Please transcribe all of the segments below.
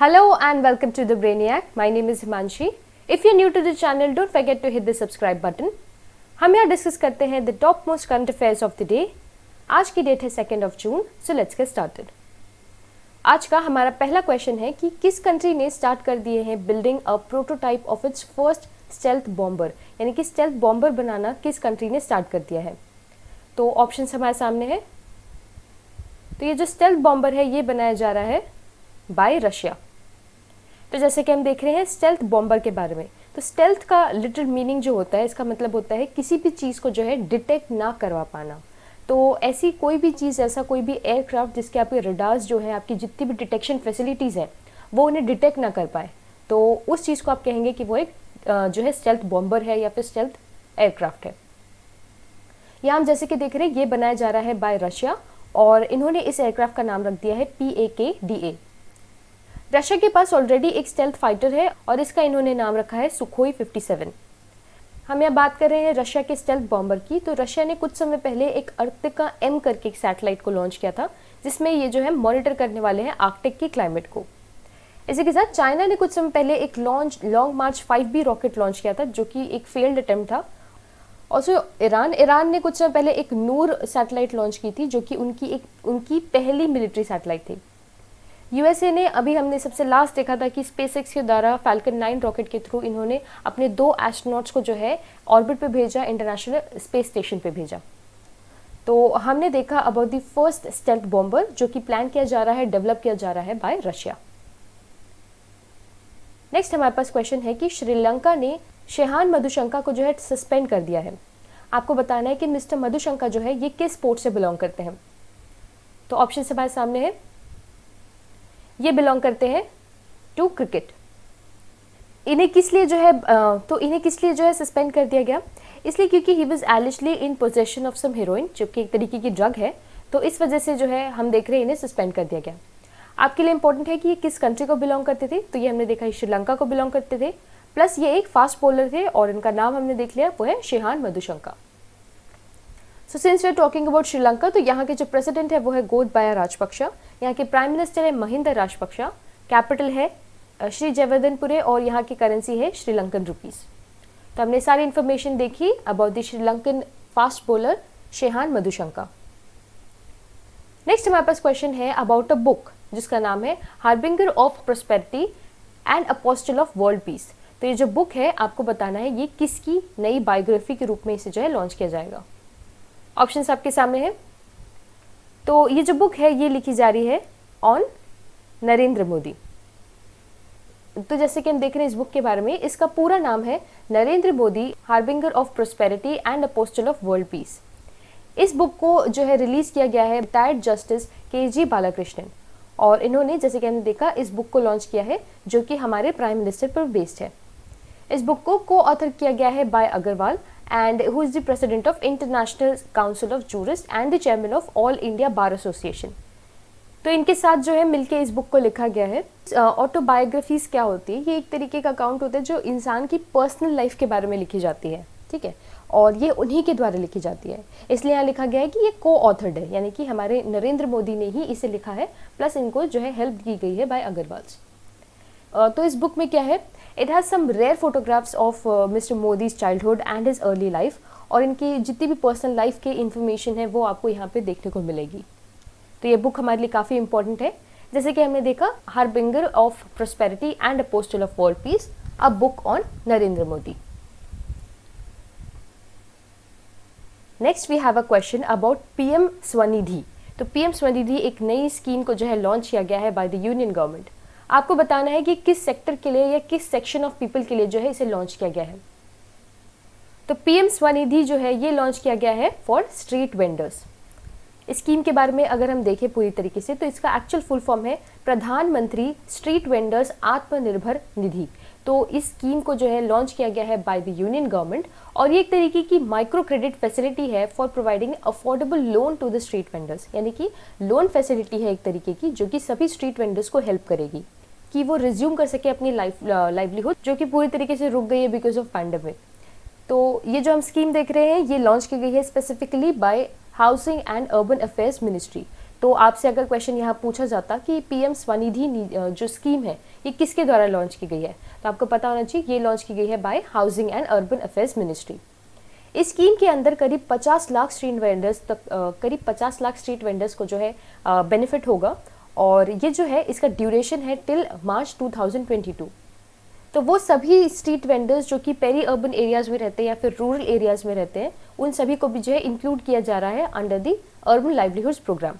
Hello and welcome to the Brainiac. My name is Himanshi. If you're new to the channel, don't forget to hit the subscribe button. हम यहाँ discuss करते हैं the top most current affairs of the day. आज की date है 2 जून, so let's get started. आज का हमारा पहला क्वेश्चन है कि किस कंट्री ने स्टार्ट कर दिए हैं building a prototype of its first stealth bomber, यानी कि स्टेल्थ बॉम्बर बनाना किस कंट्री ने स्टार्ट कर दिया है। तो ऑप्शंस हमारे सामने है। तो ये जो स्टेल्थ बॉम्बर है ये बनाया जा रहा है बाय रशिया। तो जैसे कि हम देख रहे हैं स्टेल्थ बॉम्बर के बारे में, तो स्टेल्थ का लिटरल मीनिंग जो होता है, इसका मतलब होता है किसी भी चीज़ को जो है डिटेक्ट ना करवा पाना। तो ऐसी कोई भी चीज़, ऐसा कोई भी एयरक्राफ्ट जिसके आपके रडार्स जो है, आपकी जितनी भी डिटेक्शन फैसिलिटीज़ हैं, वो उन्हें डिटेक्ट ना कर पाए, तो उस चीज़ को आप कहेंगे कि वो एक जो है स्टेल्थ बॉम्बर है या फिर स्टेल्थ एयरक्राफ्ट है। यहाँ हम जैसे कि देख रहे हैं ये बनाया जा रहा है बाय रशिया और इन्होंने इस एयरक्राफ्ट का नाम रख दिया है PAK-DA। रशिया के पास ऑलरेडी एक स्टेल्थ फाइटर है और इसका इन्होंने नाम रखा है सुखोई 57। हम यहाँ बात कर रहे हैं रशिया के स्टेल्थ बॉम्बर की। तो रशिया ने कुछ समय पहले एक अर्कटिका M करके एक सैटेलाइट को लॉन्च किया था, जिसमें ये जो है मॉनिटर करने वाले हैं आर्कटिक की क्लाइमेट को। इसी के साथ चाइना ने कुछ समय पहले एक लॉन्ग मार्च 5B रॉकेट लॉन्च किया था, जो कि एक फेल्ड अटेम्प्ट था। और ईरान ने कुछ समय पहले एक नूर सैटेलाइट लॉन्च की थी, जो कि उनकी पहली मिलिट्री सैटेलाइट थी। USA ने अभी हमने सबसे लास्ट देखा था कि SpaceX के द्वारा Falcon 9 रॉकेट के थ्रू इन्होंने अपने 2 एस्ट्रोनॉट्स को जो है ऑर्बिट पे भेजा, इंटरनेशनल स्पेस स्टेशन पे भेजा। तो हमने देखा about the first stealth bomber जो कि प्लान किया जा रहा है, डेवलप किया जा रहा है बाय रशिया। नेक्स्ट हमारे पास क्वेश्चन है कि श्रीलंका ने शेहान मधुशंका को जो है सस्पेंड कर दिया है। आपको बताना है कि मिस्टर मधुशंका जो है ये किस स्पोर्ट से बिलोंग करते हैं। तो ऑप्शन हमारे सामने है। ये बिलोंग करते हैं टू क्रिकेट। इन्हें किस लिए जो है सस्पेंड कर दिया गया, इसलिए क्योंकि he was allegedly in possession of some heroin, जो कि एक तरीके की ड्रग है। तो इस वजह से जो है हम देख रहे हैं इन्हें सस्पेंड कर दिया गया। आपके लिए इंपॉर्टेंट है कि ये किस कंट्री को बिलोंग करते थे। तो ये हमने देखा है श्रीलंका को बिलोंग करते थे, प्लस ये एक फास्ट बॉलर थे और इनका नाम हमने देख लिया, वो है Shehan Madushanka. So since we are talking about Sri Lanka, तो यहाँ के जो प्रेसिडेंट है वो है गोतबाया राजपक्षा, यहाँ के प्राइम मिनिस्टर है महिंदा राजपक्षा, कैपिटल है श्री जयवर्धनपुरे और यहाँ की करेंसी है श्रीलंकन रुपीस। तो हमने सारी इन्फॉर्मेशन देखी about the Sri Lankan fast bowler Shehan Madushanka. Next हमारे पास क्वेश्चन है अबाउट अ बुक जिसका नाम है harbinger of prosperity and apostle of world piece. तो ये जो बुक है आपको बताना है ये किसकी नई बायोग्राफी के रूप में इसे जो है लॉन्च किया जाएगा। ऑप्शंस आपके सामने हैं। तो ये जो बुक है ये लिखी जा रही है ऑन नरेंद्र मोदी। तो जैसे कि हम देख रहे हैं इस बुक के बारे में, इसका पूरा नाम है Narendra Modi harbinger of prosperity and apostle of world piece. इस बुक को जो है रिलीज किया गया है रिटायर्ड जस्टिस KG बालाकृष्णन और इन्होंने जैसे कि हमने देखा इस बुक को लॉन्च किया है, जो कि हमारे प्राइम मिनिस्टर पर बेस्ड है। इस बुक को ऑथर किया गया है by Agarwal and who is the president of International Council of Jurists and the chairman of All India Bar Association। तो इनके साथ जो है मिलके इस बुक को लिखा गया है। ऑटोबायोग्राफीज क्या होती है, ये एक तरीके का अकाउंट होता है जो इंसान की पर्सनल लाइफ के बारे में लिखी जाती है, ठीक है, और ये उन्हीं के द्वारा लिखी जाती है। इसलिए यहाँ लिखा गया है कि ये को-ऑथर्ड है, यानी कि हमारे नरेंद्र मोदी ने ही इसे लिखा है, प्लस इनको जो है हेल्प की गई है बाय अग्रवाल्स। तो इस बुक में क्या है, it has some rare photographs of mister Modi's childhood and his early life, और इनकी जितनी भी पर्सनल लाइफ की इन्फॉर्मेशन है वो आपको यहाँ पे देखने को मिलेगी। तो ये बुक हमारे लिए काफ़ी इंपॉर्टेंट है। जैसे कि हमने देखा harbinger of prosperity and apostle of world peace, a book on Narendra Modi. Next we have a question about PM Svanidhi. तो PM स्वनिधि एक नई स्कीम को जो है लॉन्च किया गया है बाय द यूनियन गवर्नमेंट। आपको बताना है कि किस सेक्टर के लिए या किस सेक्शन ऑफ पीपल के लिए जो है इसे लॉन्च किया गया है। तो PM स्वनिधि जो है ये लॉन्च किया गया है फॉर स्ट्रीट वेंडर्स। इस स्कीम के बारे में अगर हम देखें पूरी तरीके से, तो इसका एक्चुअल फुल फॉर्म है प्रधानमंत्री स्ट्रीट वेंडर्स आत्मनिर्भर निधि। तो इस स्कीम को जो है लॉन्च किया गया है बाय द यूनियन गवर्नमेंट और ये एक तरीके की माइक्रो क्रेडिट फैसिलिटी है for providing affordable loan to the street vendors, यानी कि लोन फैसिलिटी है एक तरीके की जो कि सभी स्ट्रीट वेंडर्स को हेल्प करेगी कि वो रिज्यूम कर सके अपनी लाइवलीहुड जो कि पूरी तरीके से रुक गई है बिकॉज ऑफ पैंडेमिक। तो ये जो हम स्कीम देख रहे हैं ये लॉन्च की गई है specifically by housing and urban affairs ministry. तो आपसे अगर क्वेश्चन यहाँ पूछा जाता कि पीएम स्वनिधि जो स्कीम है ये किसके द्वारा लॉन्च की गई है, तो आपको पता होना चाहिए ये लॉन्च की गई है by housing and urban affairs ministry. इस स्कीम के अंदर करीब 50 लाख स्ट्रीट वेंडर्स को जो है बेनिफिट होगा, और ये जो है इसका ड्यूरेशन है टिल मार्च 2022। तो वो सभी स्ट्रीट वेंडर्स जो कि पेरी अर्बन एरियाज में रहते हैं या फिर रूरल एरियाज में रहते हैं, उन सभी को भी जो है इंक्लूड किया जा रहा है under the urban livelihoods programme.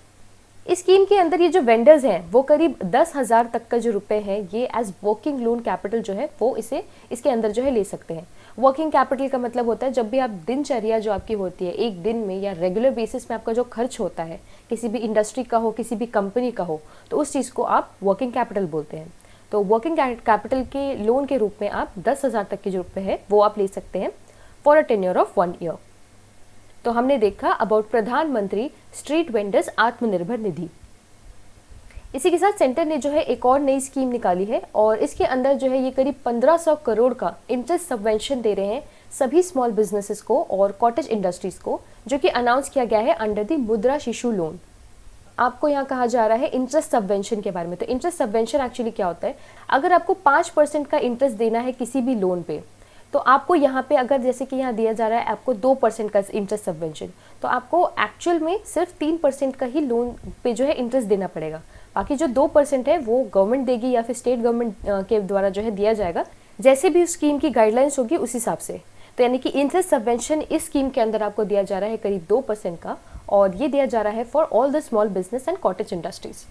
इस स्कीम के अंदर ये जो वेंडर्स हैं वो करीब 10,000 तक का जो रुपए है ये एज वर्किंग लोन कैपिटल जो है वो इसके अंदर जो है ले सकते हैं। वर्किंग कैपिटल का मतलब होता है जब भी आप दिनचर्या जो आपकी होती है एक दिन में या रेगुलर बेसिस में आपका जो खर्च होता है, किसी भी इंडस्ट्री का हो, किसी भी कंपनी का हो, तो उस चीज़ को आप वर्किंग कैपिटल बोलते हैं। तो वर्किंग कैपिटल के लोन के रूप में आप 10,000 तक के जो रुपए है वो आप ले सकते हैं for a tenure of 1 year. तो हमने देखा अबाउट प्रधानमंत्री स्ट्रीट वेंडर्स आत्मनिर्भर निधि। इसी के साथ सेंटर ने जो है एक और नई स्कीम निकाली है, और इसके अंदर जो है ये करीब 1500 करोड़ का इंटरेस्ट सबवेंशन दे रहे हैं सभी स्मॉल बिजनेसेस को और कॉटेज इंडस्ट्रीज को, जो कि अनाउंस किया गया है अंडर द मुद्रा शिशु लोन। आपको यहाँ कहा जा रहा है इंटरेस्ट सबवेंशन के बारे में। तो इंटरेस्ट सबवेंशन एक्चुअली क्या होता है, अगर आपको 5% का इंटरेस्ट देना है किसी भी लोन पे, तो आपको यहाँ पे अगर जैसे कि यहाँ दिया जा रहा है आपको 2% का इंटरेस्ट सबवेंशन, तो आपको एक्चुअल में सिर्फ 3% का ही लोन पे जो है इंटरेस्ट देना पड़ेगा। बाकी जो 2% है वो गवर्नमेंट देगी या फिर स्टेट गवर्नमेंट के द्वारा जो है दिया जाएगा, जैसे भी उस स्कीम की गाइडलाइंस होगी उस हिसाब से। तो यानी कि इंटरेस्ट सबवेंशन इस स्कीम के अंदर आपको दिया जा रहा है करीब 2% का, और ये दिया जा रहा है for all the small business and cottage industries.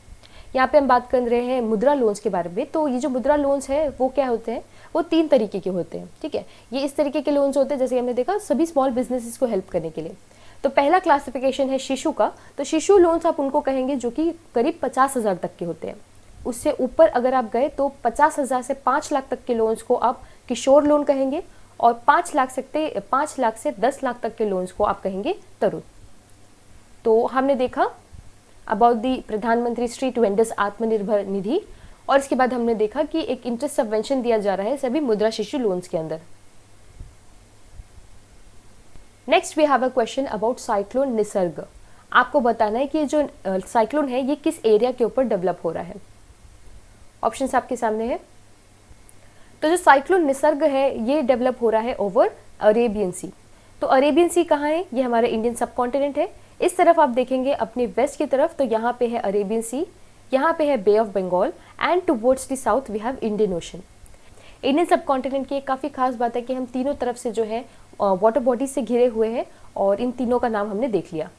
यहाँ पे हम बात कर रहे हैं मुद्रा लोन्स के बारे में। तो ये जो मुद्रा लोन्स है वो क्या होते हैं, वो 3 तरीके के होते हैं, ठीक है। ये इस तरीके के लोन्स होते हैं जैसे हमने देखा सभी स्मॉल बिजनेसेस को हेल्प करने के लिए। तो पहला क्लासिफिकेशन है शिशु का। तो शिशु लोन्स आप उनको कहेंगे जो कि करीब 50,000 तक के होते हैं। उससे ऊपर अगर आप गए तो 50,000 से 5 लाख तक के लोन्स को आप किशोर लोन कहेंगे, और 5 लाख से 10 लाख तक के लोन्स को आप कहेंगे तरुण। तो हमने देखा अबाउट दी प्रधानमंत्री स्ट्रीट वेंडर्स आत्मनिर्भर निधि, और इसके बाद हमने देखा कि एक इंटरेस्ट सबवेंशन दिया जा रहा है सभी मुद्रा शिशु लोन्स के अंदर। Next we have a question about cyclone Nisarga. आपको बताना है कि ये जो साइक्लोन है ये किस एरिया के ऊपर डेवलप हो रहा है। ऑप्शंस आपके सामने है। तो जो साइक्लोन निसर्ग है ये डेवलप हो रहा है ओवर अरेबियन सी। तो अरेबियन सी कहाँ है, ये हमारे इंडियन सब कॉन्टिनेंट है। इस तरफ आप देखेंगे अपने वेस्ट की तरफ, तो यहाँ पे है अरेबियन सी, यहाँ पे है bay of Bengal, and towards the south we have Indian ocean. Indian subcontinent की एक काफ़ी खास बात है कि हम तीनों तरफ से जो है वाटर बॉडीज से घिरे हुए हैं, और इन तीनों का नाम हमने देख लिया।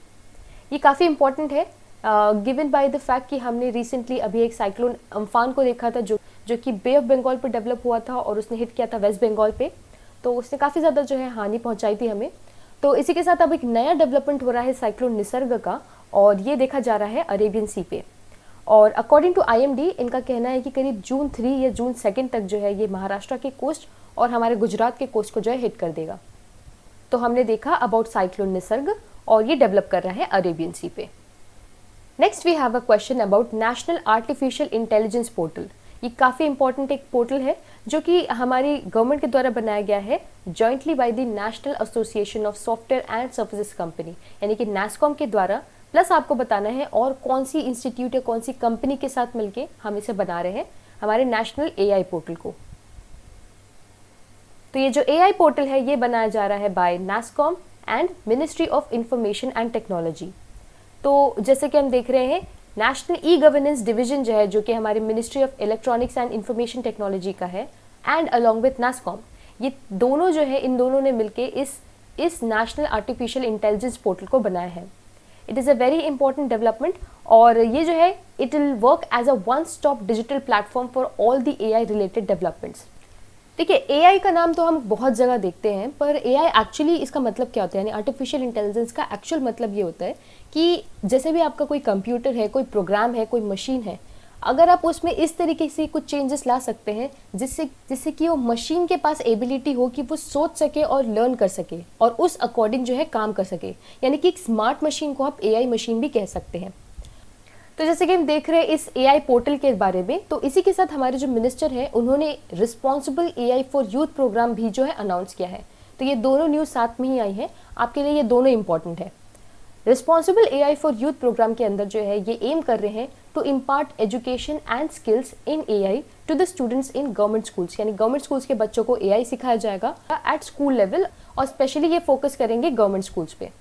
ये काफ़ी इंपॉर्टेंट है गिवन बाय द फैक्ट कि हमने रिसेंटली अभी एक साइक्लोन अम्फान को देखा था जो कि बे ऑफ बंगाल पर डेवलप हुआ था, और उसने हिट किया था वेस्ट बंगाल पे। तो उसने काफ़ी ज़्यादा जो है हानि पहुँचाई थी हमें। तो इसी के साथ अब एक नया डेवलपमेंट हो रहा है साइक्लोन निसर्ग का, और ये देखा जा रहा है अरेबियन सी पे। और अकॉर्डिंग टू IMD इनका कहना है कि करीब जून 3 या जून 2 तक जो है ये महाराष्ट्र के कोस्ट और हमारे गुजरात के कोस्ट को जो है हिट कर देगा। तो हमने देखा अबाउट साइक्लोन निसर्ग, और ये डेवलप कर रहा है अरेबियन सी पे। Next we have a question about national artificial intelligence portal. ये काफ़ी इंपॉर्टेंट एक पोर्टल है जो कि हमारी गवर्नमेंट के द्वारा बनाया गया है jointly by the national association of software and services company, यानी कि NASSCOM के द्वारा। प्लस आपको बताना है और कौन सी इंस्टीट्यूट या कौन सी कंपनी के साथ मिलके हम इसे बना रहे हैं हमारे नेशनल AI पोर्टल को। तो ये जो AI पोर्टल है ये बनाया जा रहा है by NASSCOM and ministry of information and technology. तो जैसे कि हम देख रहे हैं नेशनल ई-गवर्नेंस डिवीजन जो है, जो कि हमारे ministry of electronics and information technology का है, एंड अलॉन्ग विथ NASSCOM, ये दोनों जो है इन दोनों ने मिलके इस नेशनल आर्टिफिशियल इंटेलिजेंस पोर्टल को बनाया है। It is a very important development, और ये जो है it will work as a one stop digital platform for all the AI related developments. देखिए AI का नाम तो हम बहुत जगह देखते हैं, पर AI एक्चुअली इसका मतलब क्या होता है, यानी आर्टिफिशियल इंटेलिजेंस का एक्चुअल मतलब ये होता है कि जैसे भी आपका कोई कंप्यूटर है, कोई प्रोग्राम है, कोई मशीन है, अगर आप उसमें इस तरीके से कुछ चेंजेस ला सकते हैं जिससे कि वो मशीन के पास एबिलिटी हो कि वो सोच सके और लर्न कर सके और उस अकॉर्डिंग जो है काम कर सके, यानी कि एक स्मार्ट मशीन को आप AI मशीन भी कह सकते हैं। तो जैसे कि हम देख रहे हैं इस AI पोर्टल के बारे में, तो इसी के साथ हमारे जो मिनिस्टर हैं उन्होंने responsible AI for youth programme भी जो है अनाउंस किया है। तो ये दोनों न्यूज़ साथ में ही आई है, आपके लिए ये दोनों इंपॉर्टेंट है। Responsible AI for youth programme के अंदर जो है ये एम कर रहे हैं to impart education and skills in AI to the students in government schools, यानी गवर्नमेंट स्कूल्स के बच्चों को एआई सिखाया जाएगा एट स्कूल लेवल, और स्पेशली ये फोकस करेंगे गवर्नमेंट स्कूल्स पे।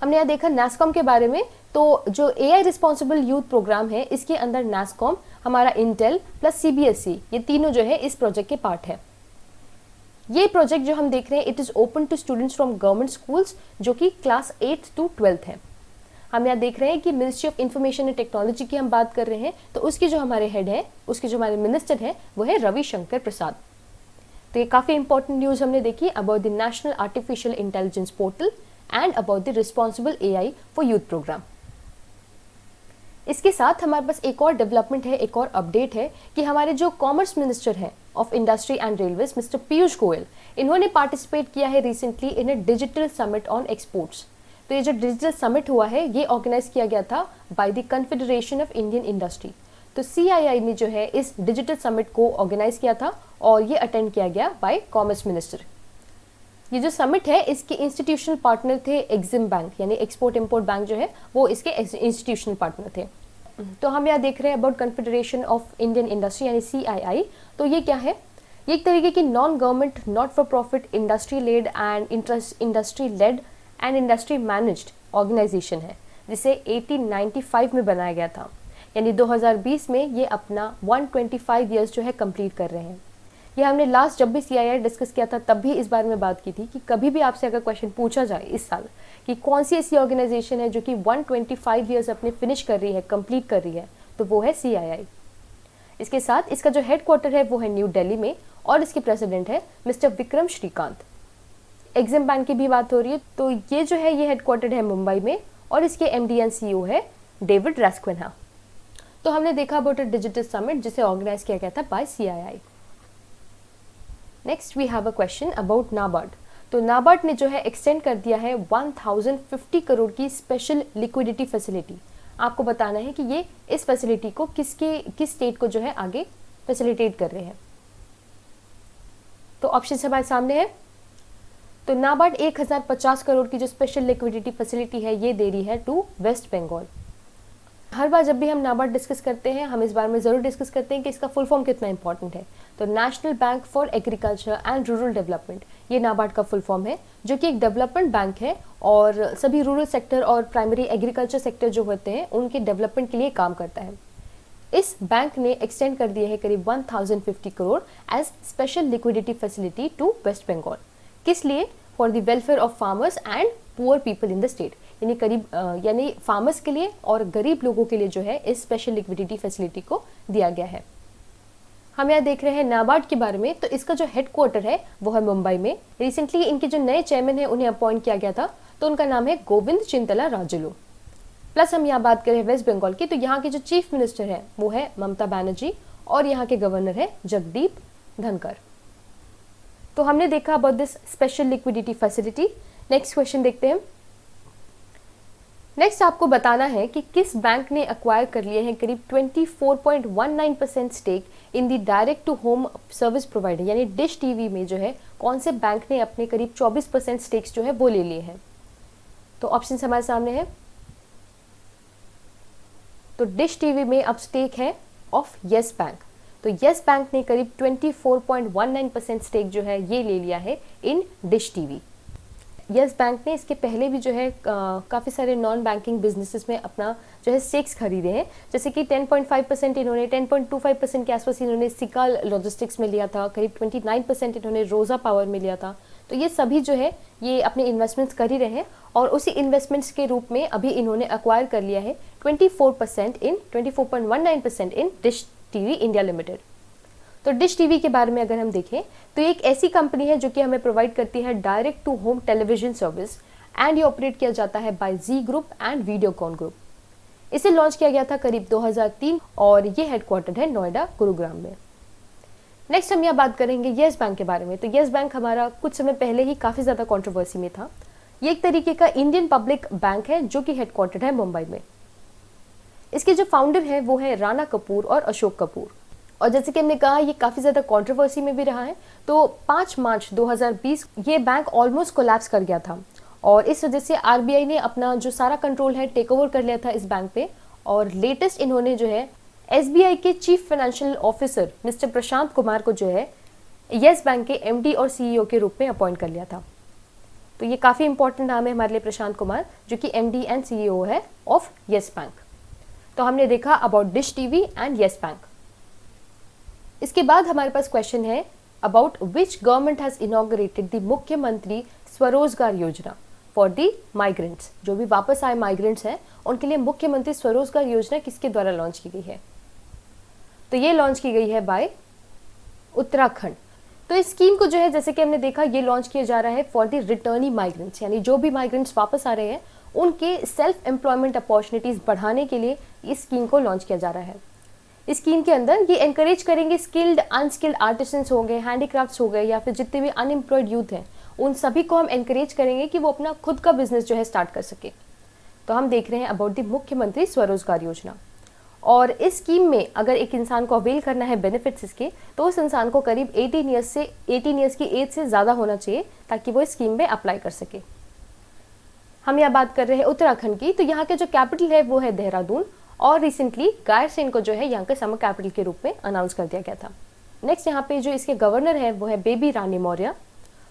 हमने यहाँ देखा नैसकॉम के बारे में, तो जो एआई रिस्पॉन्सिबल यूथ प्रोग्राम है इसके अंदर नैसकॉम, हमारा इंटेल प्लस सीबीएसई, ये तीनों जो है इस प्रोजेक्ट के पार्ट है। ये प्रोजेक्ट जो हम देख रहे हैं it is open to students from government schools जो कि क्लास 8th to 12th है। हम यहाँ देख रहे हैं कि ministry of information and technology की हम बात कर रहे हैं, तो उसके जो हमारे हेड है, उसके जो हमारे मिनिस्टर हैं वो है रविशंकर प्रसाद। तो ये काफ़ी इंपॉर्टेंट न्यूज़ हमने देखी about the national artificial intelligence portal and about the responsible AI for youth programme. इसके साथ हमारे पास एक और डेवलपमेंट है, एक और अपडेट है कि हमारे जो कॉमर्स मिनिस्टर हैं of industry and railways mister Piyush Goyal, इन्होंने पार्टिसिपेट किया है recently in A digital summit on exports. तो ये जो डिजिटल समिट हुआ है ये ऑर्गेनाइज किया गया था by the confederation of Indian industry. तो सीआईआई ने जो है इस डिजिटल समिट को ऑर्गेनाइज किया था और ये अटेंड किया गया बाय कॉमर्स मिनिस्टर। ये जो समिट है इसके इंस्टीट्यूशनल पार्टनर थे एग्जिम बैंक, यानी एक्सपोर्ट इम्पोर्ट बैंक जो है वो इसके इंस्टीट्यूशनल पार्टनर थे। तो हम यहाँ देख रहे हैं about confederation of Indian industry यानी सीआईआई। तो ये क्या है? ये एक तरीके की non government not for profit industry led and industry led and industry managed organisation है, जिसे 1895 में बनाया गया था, यानी 2020 में ये अपना 125 ईयर्स जो है कंप्लीट कर रहे हैं। ये हमने लास्ट जब भी सीआईआई डिस्कस किया था तब भी इस बारे में बात की थी कि कभी भी आपसे अगर क्वेश्चन पूछा जाए इस साल कि कौन सी ऐसी ऑर्गेनाइजेशन है जो कि 125 ईयर्स अपने फिनिश कर रही है, कंप्लीट कर रही है, तो वो है सीआईआई। इसके साथ इसका जो हेडक्वार्टर है वो है न्यू दिल्ली में और इसके प्रेसिडेंट है mister Vikram Shrikant. Exim bank की भी बात हो रही है, तो ये जो है ये हेडक्वार्टर है मुंबई में और इसके एमडी एंड सीईओ है डेविड रास्क्विन्हा। तो हमने देखा अबाउट अ डिजिटल समिट जिसे ऑर्गेनाइज किया गया था by CII. Next we have a question about NABARD. तो नाबार्ड ने जो है एक्सटेंड कर दिया है 1050 करोड़ की स्पेशल लिक्विडिटी फैसिलिटी। आपको बताना है कि ये इस फैसिलिटी को किस स्टेट को जो है आगे फैसिलिटेट कर रहे हैं। तो ऑप्शन हमारे सामने है। तो नाबार्ड 1050 करोड़ की जो स्पेशल लिक्विडिटी फैसिलिटी है ये दे रही है टू वेस्ट बंगाल। हर बार जब भी हम नाबार्ड डिस्कस करते हैं हम इस बारे में ज़रूर डिस्कस करते हैं कि इसका फुल फॉर्म कितना इंपॉर्टेंट है। तो national bank for agriculture and rural development, ये नाबार्ड का फुल फॉर्म है, जो कि एक डेवलपमेंट बैंक है और सभी रूरल सेक्टर और प्राइमरी एग्रीकल्चर सेक्टर जो होते हैं उनके डेवलपमेंट के लिए काम करता है। इस बैंक ने एक्सटेंड कर दिया है करीब 1050 crore as special liquidity facility to West Bengal. किस लिए? For the welfare of farmers and poor people in the state, यानी फार्मर्स के लिए और गरीब लोगों के लिए जो है इस स्पेशल लिक्विडिटी फैसिलिटी को दिया गया है। हम यहाँ देख रहे हैं नाबार्ड के बारे में, तो इसका जो हेडक्वार्टर है वो है मुंबई में। रिसेंटली इनके जो नए चेयरमैन है उन्हें अपॉइंट किया गया था, तो उनका नाम है गोविंद चिंतला राजुलू। प्लस हम यहाँ बात करें वेस्ट बंगाल की, तो यहाँ के जो चीफ मिनिस्टर है वो है ममता बनर्जी और यहाँ के गवर्नर है जगदीप धनखड़। तो हमने देखा about this special liquidity facility. Next question देखते हैं। नेक्स्ट आपको बताना है कि किस बैंक ने अक्वायर कर लिए हैं करीब 24.19% stake in the direct to home service provider, यानी डिश टीवी में जो है कौन से बैंक ने अपने करीब 24% स्टेक्स जो है वो ले लिए हैं। तो ऑप्शन हमारे सामने है। तो डिश टीवी में अब स्टेक है ऑफ येस बैंक। तो येस बैंक ने करीब 24.19% स्टेक जो है ये ले लिया है इन डिश टीवी। येस बैंक ने इसके पहले भी जो है काफ़ी सारे नॉन बैंकिंग बिजनेसेस में अपना जो है स्टेक्स खरीदे हैं, जैसे कि 10.5% इन्होंने 10.25% के आसपास इन्होंने सिकाल लॉजिस्टिक्स में लिया था, करीब 29% इन्होंने रोज़ा पावर में लिया था। तो ये सभी जो है ये अपने इन्वेस्टमेंट्स कर ही रहे हैं और उसी इन्वेस्टमेंट्स के रूप में अभी इन्होंने अक्वायर कर लिया है 24.19% इन डिश टीवी इंडिया लिमिटेड। तो डिश टीवी के बारे में अगर हम देखें तो एक ऐसी कंपनी है जो कि हमें प्रोवाइड करती है direct to home television service and ये ऑपरेट किया जाता है by Zee group and Videocon group. इसे लॉन्च किया गया था करीब 2003 और ये हेडक्वार्टर है नोएडा गुरुग्राम में। नेक्स्ट हम यहाँ बात करेंगे येस बैंक के बारे में। तो येस बैंक हमारा कुछ समय पहले ही काफ़ी ज़्यादा कंट्रोवर्सी में था। ये एक तरीके का इंडियन पब्लिक बैंक है जो कि हेडक्वार्टर है मुंबई में। इसके जो फाउंडर हैं वो है राणा कपूर और अशोक कपूर, और जैसे कि हमने कहा ये काफ़ी ज़्यादा कंट्रोवर्सी में भी रहा है। तो 5 मार्च 2020 ये बैंक ऑलमोस्ट कोलैप्स कर गया था और इस वजह से आरबीआई ने अपना जो सारा कंट्रोल है टेक ओवर कर लिया था इस बैंक पे। और लेटेस्ट इन्होंने जो है एसबीआई के chief financial officer mister Prashant Kumar को जो है येस बैंक के एमडी और सीईओ के रूप में अपॉइंट कर लिया था। तो ये काफ़ी इंपॉर्टेंट नाम है हमारे लिए प्रशांत कुमार, जो कि एमडी एंड सीईओ है ऑफ येस बैंक। तो हमने देखा about dish TV and yes bank. इसके बाद हमारे पास क्वेश्चन है about which government has inaugurated the मुख्यमंत्री स्वरोजगार योजना फॉर दी माइग्रेंट्स। जो भी वापस आए माइग्रेंट्स हैं उनके लिए मुख्यमंत्री स्वरोजगार योजना किसके द्वारा लॉन्च की गई है? तो ये लॉन्च की गई है बाय उत्तराखंड। तो इस स्कीम को जो है जैसे कि हमने देखा ये लॉन्च किया जा रहा है फॉर द रिटर्नी माइग्रेंट्स, यानी जो भी माइग्रेंट्स वापस आ रहे हैं उनके सेल्फ एम्प्लॉयमेंट अपॉर्चुनिटीज बढ़ाने के लिए इस स्कीम को लॉन्च किया जा रहा है। इस स्कीम के अंदर ये एनकरेज करेंगे स्किल्ड अनस्किल्ड आर्टिसंस हो गए, हैंडीक्राफ्ट्स हो गए, या फिर जितने भी अनएम्प्लॉयड यूथ हैं उन सभी को हम एनकरेज करेंगे कि वो अपना खुद का बिजनेस जो है स्टार्ट कर सके। तो हम देख रहे हैं अबाउट द मुख्यमंत्री स्वरोजगार योजना। और इस स्कीम में अगर एक इंसान को अवेल करना है बेनिफिट्स इसके, तो उस इंसान को करीब 18 ईयर्स की एज से ज़्यादा होना चाहिए ताकि वो इस स्कीम में अप्लाई कर सके। हम यहाँ बात कर रहे हैं उत्तराखंड की, तो यहाँ के जो कैपिटल है वो है देहरादून, और रिसेंटली गायरसेन को जो है यहाँ के समर कैपिटल के रूप में अनाउंस कर दिया गया था। नेक्स्ट यहाँ पे जो इसके गवर्नर है वो है बेबी रानी मौर्य,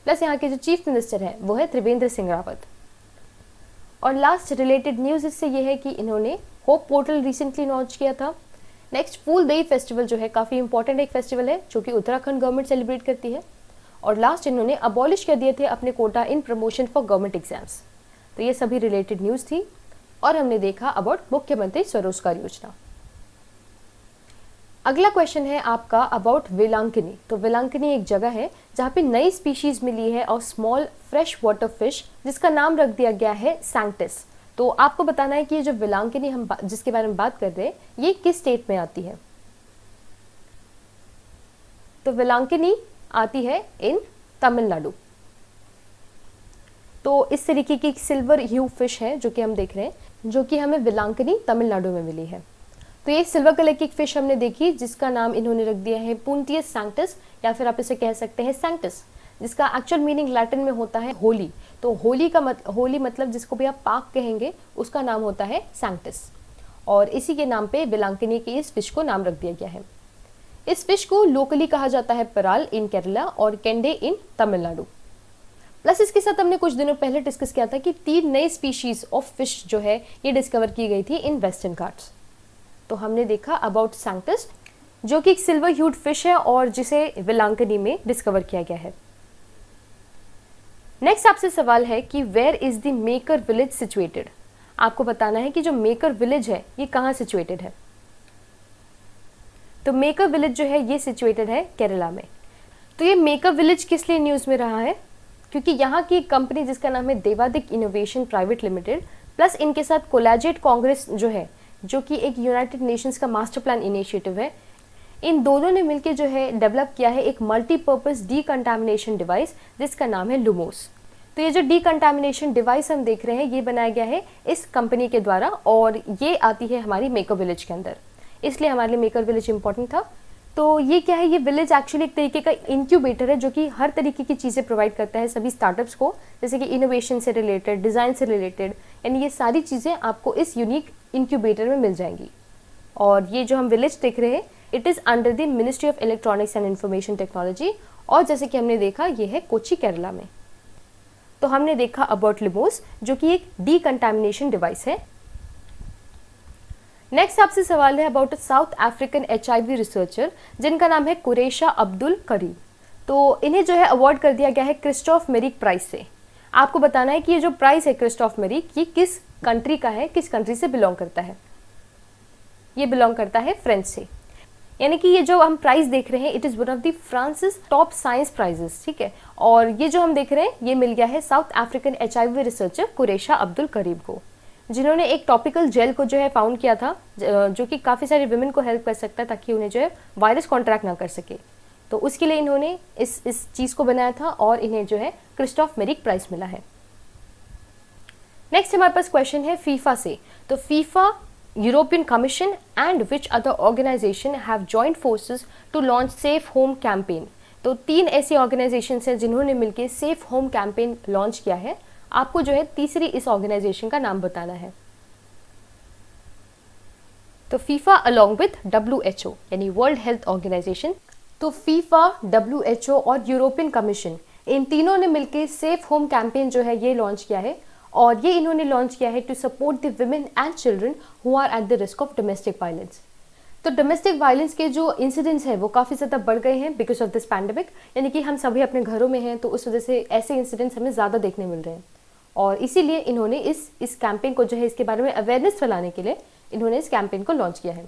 प्लस यहाँ के जो चीफ मिनिस्टर है वो है त्रिवेंद्र सिंह रावत। और लास्ट रिलेटेड न्यूज़ इससे ये है कि इन्होंने होप पोर्टल रिसेंटली लॉन्च किया था। नेक्स्ट फूलदेई फेस्टिवल जो है काफ़ी इंपॉर्टेंट एक फेस्टिवल है जो कि उत्तराखंड गवर्नमेंट सेलिब्रेट करती है। और लास्ट इन्होंने अबॉलिश कर दिए थे अपने quota in promotion for government exams. तो ये सभी रिलेटेड न्यूज़ थी और हमने देखा अबाउट मुख्यमंत्री स्वरोजगार योजना। अगला क्वेश्चन है आपका अबाउट वेलांकनी। तो वेलांकनी एक जगह है जहाँ पे नई स्पीशीज मिली है और स्मॉल फ्रेश वाटर फिश, जिसका नाम रख दिया गया है सैंक्टिस। तो आपको बताना है कि ये जो वेलांकनी हम जिसके बारे में बात कर रहे हैं ये किस स्टेट में आती है। तो वेलांकनी आती है इन तमिलनाडु। तो इस तरीके की सिल्वर ह्यू फिश है जो कि हम देख रहे हैं, जो कि हमें वेलांकनी तमिलनाडु में मिली है। तो ये सिल्वर कलर की एक फिश हमने देखी जिसका नाम इन्होंने रख दिया है पुंटियस सैंक्टिस, या फिर आप इसे कह सकते हैं सैंक्टिस, जिसका एक्चुअल मीनिंग लैटिन में होता है होली। तो होली मतलब जिसको भी आप पाक कहेंगे उसका नाम होता है सैंक्टिस, और इसी के नाम पे वेलांकनी की इस फिश को नाम रख दिया गया है। इस फिश को लोकली कहा जाता है पराल इन केरला और केंडे इन तमिलनाडु। प्लस इसके साथ हमने कुछ दिनों पहले डिस्कस किया था कि 3 नई स्पीशीज ऑफ फिश जो है ये डिस्कवर की गई थी इन वेस्टर्न घाट्स। तो हमने देखा अबाउट सैंक्टिस जो कि एक सिल्वर ह्यूड फिश है और जिसे वेलांकनी में डिस्कवर किया गया है। नेक्स्ट आपसे सवाल है कि where is the Maker Village situated. आपको बताना है कि जो मेकर विलेज है ये कहाँ सिचुएटेड है। तो मेकर विलेज जो है ये सिचुएटेड है केरला में। तो ये मेकर विलेज किस लिए न्यूज़ में रहा है, क्योंकि यहाँ की एक कंपनी जिसका नाम है देवादिक इनोवेशन प्राइवेट लिमिटेड प्लस इनके साथ कोलैजेट कांग्रेस जो है, जो कि एक यूनाइटेड नेशंस का मास्टर प्लान इनिशिएटिव है, इन दोनों ने मिलकर जो है डेवलप किया है एक मल्टीपर्पज़ डीकंटामिनेशन डिवाइस जिसका नाम है लुमोस। तो ये जो डीकंटामिनेशन डिवाइस हम देख रहे हैं ये बनाया गया है इस कंपनी के द्वारा और ये आती है हमारी मेकर विलेज के अंदर, इसलिए हमारे लिए मेकर विलेज इंपॉर्टेंट था। तो ये क्या है, ये विलेज एक्चुअली एक तरीके का इंक्यूबेटर है जो कि हर तरीके की चीज़ें प्रोवाइड करता है सभी स्टार्टअप्स को, जैसे कि इनोवेशन से रिलेटेड, डिज़ाइन से रिलेटेड, यानी ये सारी चीज़ें आपको इस यूनिक इंक्यूबेटर में मिल जाएंगी। और ये जो हम विलेज देख रहे हैं it is under the ministry of electronics and information technology, और जैसे कि हमने देखा ये है कोची केरला में। तो हमने देखा अबाउट लिमोस जो कि एक डीकंटामिनेशन डिवाइस है। नेक्स्ट आपसे सवाल है about south African HIV researcher जिनका नाम है कुरैशा अब्दुल करीम। तो इन्हें जो है अवार्ड कर दिया गया है क्रिस्टोफ मेरिक प्राइज से। आपको बताना है कि ये जो प्राइज है क्रिस्टोफ मेरिक ये किस कंट्री का है, किस कंट्री से बिलोंग करता है। ये बिलोंग करता है फ्रेंच से, यानी कि ये जो हम प्राइज देख रहे हैं it is one of the France's top science prizes, ठीक है। और ये जो हम देख रहे हैं ये मिल गया है South African HIV researcher Quarraisha Abdool Karim को, जिन्होंने एक टॉपिकल जेल को जो है फाउंड किया था जो कि काफ़ी सारे विमेन को हेल्प कर सकता है ताकि उन्हें जो है वायरस कॉन्ट्रैक्ट ना कर सके। तो उसके लिए इन्होंने इस चीज़ को बनाया था और इन्हें जो है क्रिस्टोफ मेरिक प्राइज मिला है। नेक्स्ट हमारे पास क्वेश्चन है फीफा से। तो FIFA, European commission and which other organisations have joint forces to launch safe home campaign. तो 3 ऐसी ऑर्गेनाइजेशन हैं जिन्होंने मिलकर सेफ होम कैंपेन लॉन्च किया है आपको जो है तीसरी इस ऑर्गेनाइजेशन का नाम बताना है। तो फीफा अलोंग विथ WHO यानी वर्ल्ड हेल्थ ऑर्गेनाइजेशन, तो फीफा, WHO और यूरोपियन कमीशन, इन तीनों ने मिलकर सेफ होम कैंपेन जो है ये लॉन्च किया है, और ये इन्होंने लॉन्च किया है to support the women and children who are at the risk of domestic violence. तो डोमेस्टिक वायलेंस के जो इंसिडेंट्स हैं वो काफ़ी ज़्यादा बढ़ गए हैं बिकॉज ऑफ दिस पैंडेमिक, यानी कि हम सभी अपने घरों में हैं, तो उस वजह से ऐसे इंसिडेंट्स हमें ज़्यादा देखने मिल रहे हैं, और इसीलिए इन्होंने इस कैंपेन को जो है इसके बारे में अवेयरनेस फैलाने के लिए इन्होंने इस कैंपेन को लॉन्च किया है।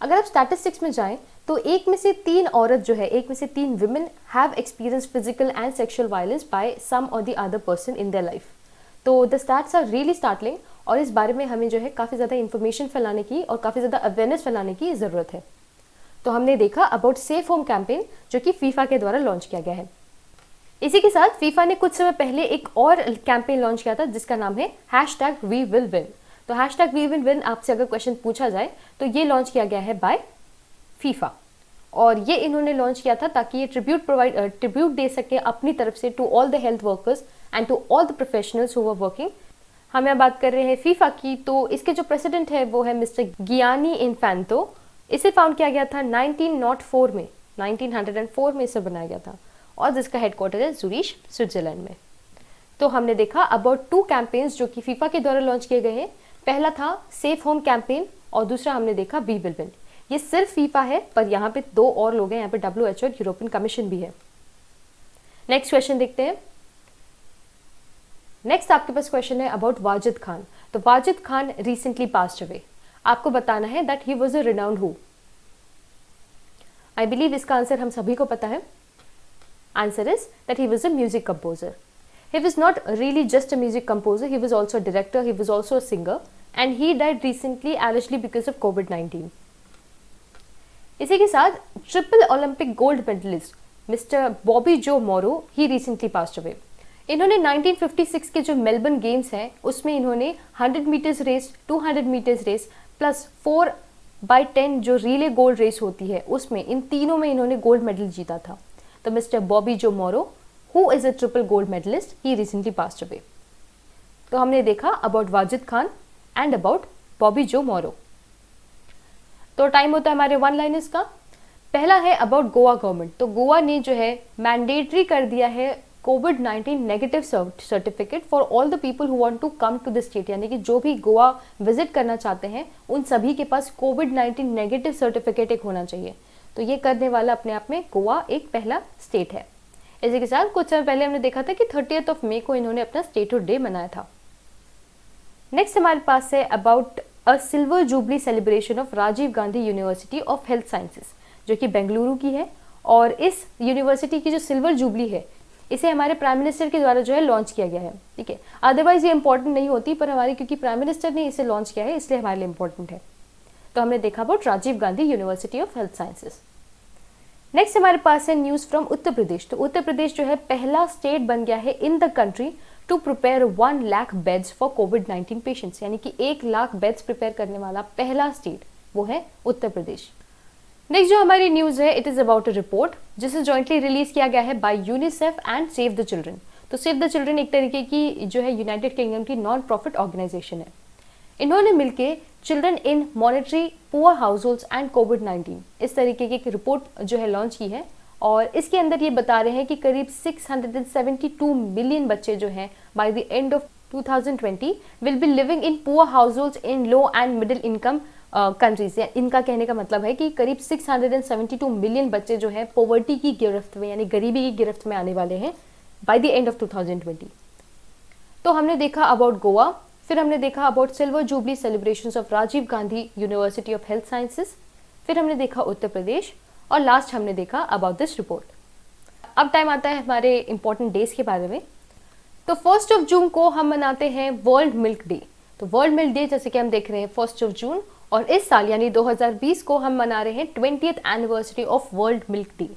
अगर आप स्टैटिस्टिक्स में जाएं तो एक में से 3 औरत जो है, एक में से 3 women have experience physical and sexual violence by some or the other person in their life. तो the stats are really startling, और इस बारे में हमें जो है काफ़ी ज़्यादा इन्फॉर्मेशन फैलाने की और काफ़ी ज़्यादा अवेयरनेस फैलाने की ज़रूरत है। तो हमने देखा अबाउट सेफ होम कैंपेन जो कि फीफा के द्वारा लॉन्च किया गया है। इसी के साथ फीफा ने कुछ समय पहले एक और कैंपेन लॉन्च किया था जिसका नाम है #WeWillWin। तो #WeWillWin आपसे अगर क्वेश्चन पूछा जाए तो ये लॉन्च किया गया है बाय फीफा, और ये इन्होंने लॉन्च किया था ताकि ये ट्रिब्यूट दे सके अपनी तरफ से to all the health workers and to all the professionals who were working. हम यहाँ बात कर रहे हैं फीफा की, तो इसके जो प्रेसिडेंट है वो है मिस्टर गियानी इन्फेंटो। इसे फाउंड किया गया था 1904 में, 1904 में इसे बनाया गया था, और जिसका हेडक्वार्टर है ज़ुरिच, स्विट्जरलैंड में। तो हमने देखा अबाउट 2 कैंपेन्स जो कि फीफा के द्वारा लॉन्च किए गए हैं। पहला था सेफ होम कैंपेन और दूसरा हमने देखा वी विल विन। ये सिर्फ फीफा है, पर यहाँ पे 2 और लोग हैं, यहाँ पे WHO और यूरोपियन कमीशन भी है। नेक्स्ट क्वेश्चन देखते हैं। नेक्स्ट आपके पास क्वेश्चन है अबाउट वाजिद खान। तो Wajid Khan recently passed away. आपको बताना है that he was a renowned who. I believe इसका आंसर हम सभी को पता है। Answer is that he was a music composer. He was not really just a music composer, he was also a director, he was also a singer, and he died recently allegedly because of COVID-19. इसी के साथ triple Olympic gold medalist mister Bobby Joe Morrow ही recently passed away. इन्होंने 1956 के जो Melbourne games हैं उसमें इन्होंने 100 metres race, 200 metres race plus 4x10 जो रिले गोल्ड रेस होती है उसमें, इन तीनों में इन्होंने गोल्ड मेडल जीता था। तो मिस्टर बॉबी जो मोरो who is a triple gold medalist, he recently passed away. तो हमने देखा about Wajid Khan and about Bobby Joe मोरो। तो टाइम होता है हमारे 1 लाइनर्स का। पहला है अबाउट गोवा गवर्नमेंट। तो गोवा ने जो है मैंडेटरी कर दिया है COVID-19 negative certificate for all the people who want to come to the state, यानी कि जो भी गोवा विजिट करना चाहते हैं उन सभी के पास COVID-19 नेगेटिव सर्टिफिकेट एक होना चाहिए। तो ये करने वाला अपने आप में गोवा एक पहला स्टेट है। इसी के साथ कुछ समय पहले हमने देखा था कि 30 मई को इन्होंने अपना स्टेटहुड डे मनाया था। नेक्स्ट हमारे पास है about a silver jubilee celebration of Rajiv Gandhi university of health sciences, जो कि बेंगलुरु की है, और इस यूनिवर्सिटी की जो सिल्वर जुबली है इसे हमारे प्राइम मिनिस्टर के द्वारा जो है लॉन्च किया गया है। ठीक है, अदरवाइज ये इंपॉर्टेंट नहीं होती, पर हमारी क्योंकि प्राइम मिनिस्टर ने इसे लॉन्च किया है इसलिए हमारे लिए इंपॉर्टेंट है। तो हमने देखा about Rajiv Gandhi university of health sciences. Next हमारे पास है न्यूज़ फ्रॉम उत्तर प्रदेश। तो उत्तर प्रदेश जो है पहला स्टेट बन गया है in the country to prepare 1 lakh beds for COVID-19 patients, यानी कि 1 लाख बेड्स प्रिपेयर करने वाला पहला स्टेट वो है उत्तर प्रदेश। नेक्स्ट जो हमारी न्यूज़ है it is about a report जिसे जॉइंटली रिलीज किया गया है by UNICEF and save the children. तो सेव द चिल्ड्रन एक तरीके की जो है यूनाइटेड किंगडम की नॉन प्रॉफिट ऑर्गेनाइजेशन है। इन्होंने मिलके children in monetary poor households and COVID-19 इस तरीके की एक रिपोर्ट जो है लॉन्च की है, और इसके अंदर ये बता रहे हैं कि करीब 672 मिलियन बच्चे जो हैं by the end of 2020 will be living in poor households in low and middle income countries. इनका कहने का मतलब है कि करीब 672 मिलियन बच्चे जो हैं पॉवर्टी की गिरफ्त में, यानी गरीबी की गिरफ्त में आने वाले हैं बाय द एंड ऑफ 2020। तो हमने देखा अबाउट गोवा, फिर हमने देखा about silver jubilee celebrations of Rajiv Gandhi university of health sciences, फिर हमने देखा उत्तर प्रदेश, और लास्ट हमने देखा अबाउट दिस रिपोर्ट। अब टाइम आता है हमारे इंपॉर्टेंट डेज के बारे में। तो 1 जून को हम मनाते हैं वर्ल्ड मिल्क डे। तो वर्ल्ड मिल्क डे जैसे कि हम देख रहे हैं 1 जून, और इस साल यानी 2020 को हम मना रहे हैं 20th anniversary of world milk day.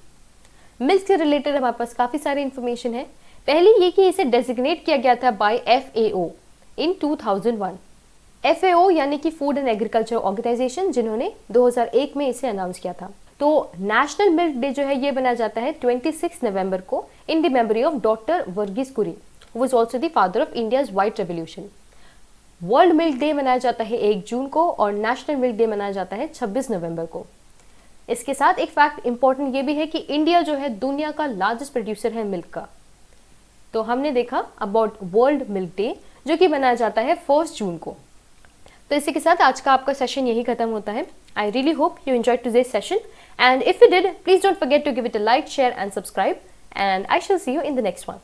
Milk से रिलेटेड हमारे पास काफ़ी सारी इन्फॉर्मेशन है। पहली ये कि इसे डेजिग्नेट किया गया था बाय FAO इन 2001। FAO यानी कि फूड एंड एग्रीकल्चर ऑर्गेनाइजेशन, जिन्होंने 2001 में इसे अनाउंस किया था। तो नेशनल मिल्क डे जो है ये मनाया जाता है 26 नवंबर को in the memory of doctor Verghese Kurien. who was also the father of India's white revolution. World milk day मनाया जाता है 1 जून को और नेशनल मिल्क डे मनाया जाता है 26 नवंबर को। इसके साथ एक फैक्ट इंपॉर्टेंट ये भी है कि इंडिया जो है दुनिया का लार्जेस्ट प्रोड्यूसर है मिल्क का। तो हमने देखा अबाउट वर्ल्ड मिल्क डे जो कि मनाया जाता है 1 जून को। तो इसी के साथ आज का आपका सेशन यही खत्म होता है। I really hope you enjoyed today's session and if you did please don't forget to give it a like, share and subscribe and I shall see you in the next one.